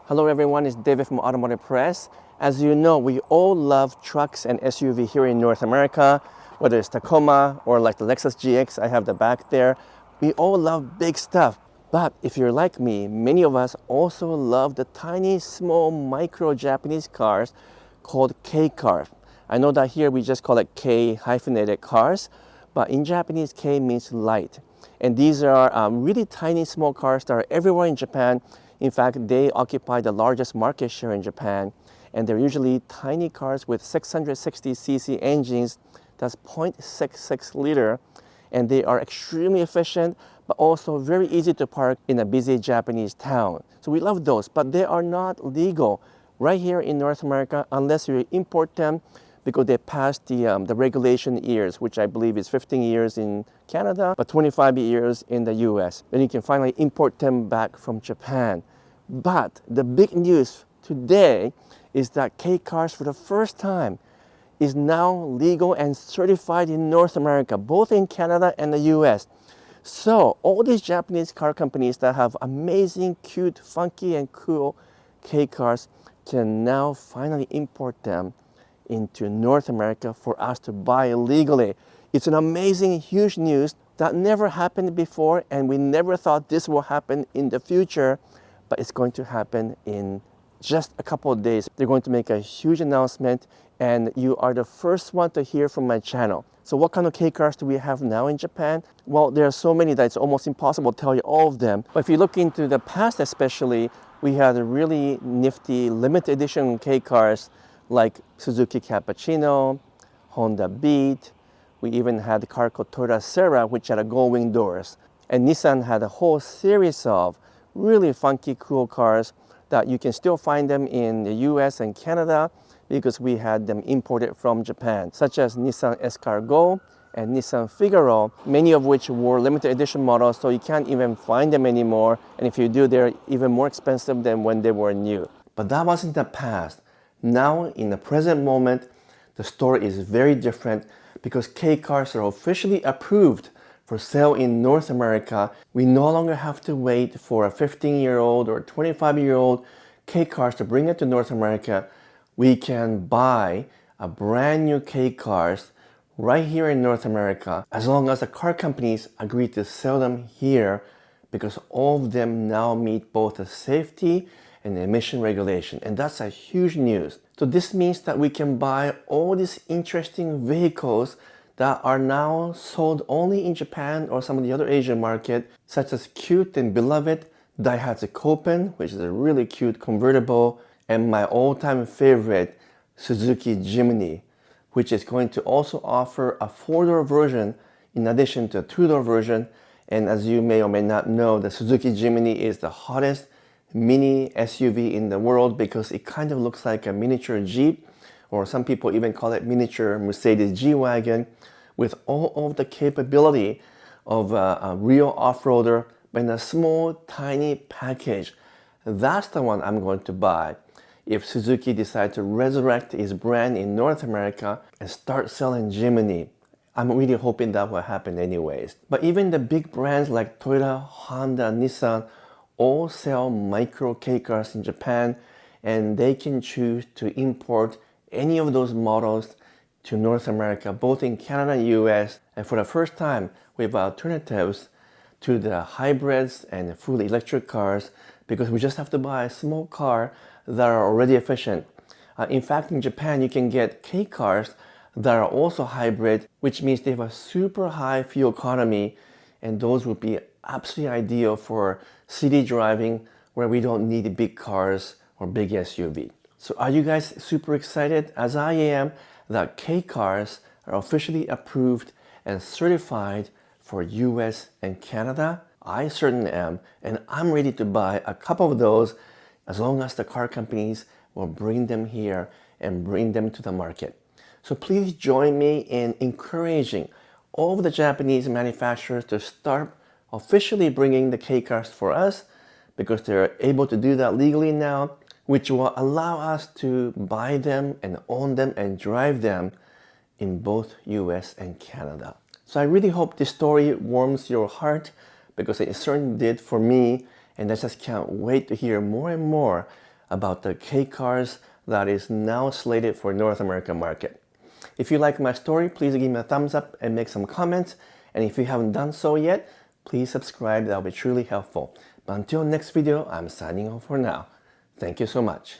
Hello everyone, it's David from AutomotivePress. As you know, we all love trucks and SUV here in North America, whether it's Tacoma or like the Lexus GX I have the back there. We all love big stuff. But if you're like me, many of us also love the tiny, small, micro Japanese cars called K cars. I know that here we just call it K hyphenated cars, but in Japanese, K means light. And these are really tiny, small cars that are everywhere in Japan. In fact, they occupy the largest market share in Japan. And they're usually tiny cars with 660cc engines. That's 0.66 liter. And they are extremely efficient, but also very easy to park in a busy Japanese town. So we love those, but they are not legal right here in North America unless you import them because they passed the regulation years, which I believe is 15 years in Canada, but 25 years in the US. Then you can finally import them back from Japan. But the big news today is that K cars for the first time is now legal and certified in North America, both in Canada and the US. So all these Japanese car companies that have amazing, cute, funky, and cool K cars can now finally import them into North America for us to buy legally. It's an amazing, huge news that never happened before, and we never thought this will happen in the future, but it's going to happen in just a couple of days. They're going to make a huge announcement, and you are the first one to hear from my channel. So what kind of K cars do we have now in Japan? Well, there are so many that it's almost impossible to tell you all of them. But if you look into the past especially, we had really nifty limited edition K cars like Suzuki Cappuccino, Honda Beat. We even had a car called Toyota Serra, which had gull-wing doors. And Nissan had a whole series of really funky, cool cars that you can still find them in the US and Canada because we had them imported from Japan, such as Nissan Escargot and Nissan Figaro, many of which were limited edition models, so you can't even find them anymore. And if you do, they're even more expensive than when they were new. But that was in the past. Now, in the present moment, the story is very different because K cars are officially approved for sale in North America. We no longer have to wait for a 15-year-old or 25-year-old K cars to bring it to North America. We can buy a brand new K cars right here in North America as long as the car companies agree to sell them here, because all of them now meet both the safety and the emission regulation, and that's a huge news. So this means that we can buy all these interesting vehicles that are now sold only in Japan or some of the other Asian market, such as cute and beloved Daihatsu Copen, which is a really cute convertible, and my all-time favorite Suzuki Jimny, which is going to also offer a 4-door version in addition to a 2-door version. And as you may or may not know, the Suzuki Jimny is the hottest mini SUV in the world because it kind of looks like a miniature Jeep, or some people even call it miniature Mercedes G-Wagon, with all of the capability of a real off-roader, but in a small, tiny package. That's the one I'm going to buy if Suzuki decides to resurrect its brand in North America and start selling Jimny. I'm really hoping that will happen anyways. But even the big brands like Toyota, Honda, Nissan all sell micro K cars in Japan, and they can choose to import any of those models to North America, both in Canada and US. And for the first time, we have alternatives to the hybrids and fully electric cars, because we just have to buy a small car that are already efficient. In fact, in Japan, you can get K cars that are also hybrid, which means they have a super high fuel economy, and those would be absolutely ideal for city driving where we don't need big cars or big SUV. So are you guys super excited, as I am, that K cars are officially approved and certified for US and Canada? I certainly am, and I'm ready to buy a couple of those as long as the car companies will bring them here and bring them to the market. So please join me in encouraging all of the Japanese manufacturers to start officially bringing the K cars for us, because they're able to do that legally now, which will allow us to buy them and own them and drive them in both US and Canada. So I really hope this story warms your heart, because it certainly did for me, and I just can't wait to hear more and more about the K cars that is now slated for North American market. If you like my story, please give me a thumbs up and make some comments. And if you haven't done so yet, please subscribe. That will be truly helpful. But until next video, I'm signing off for now. Thank you so much.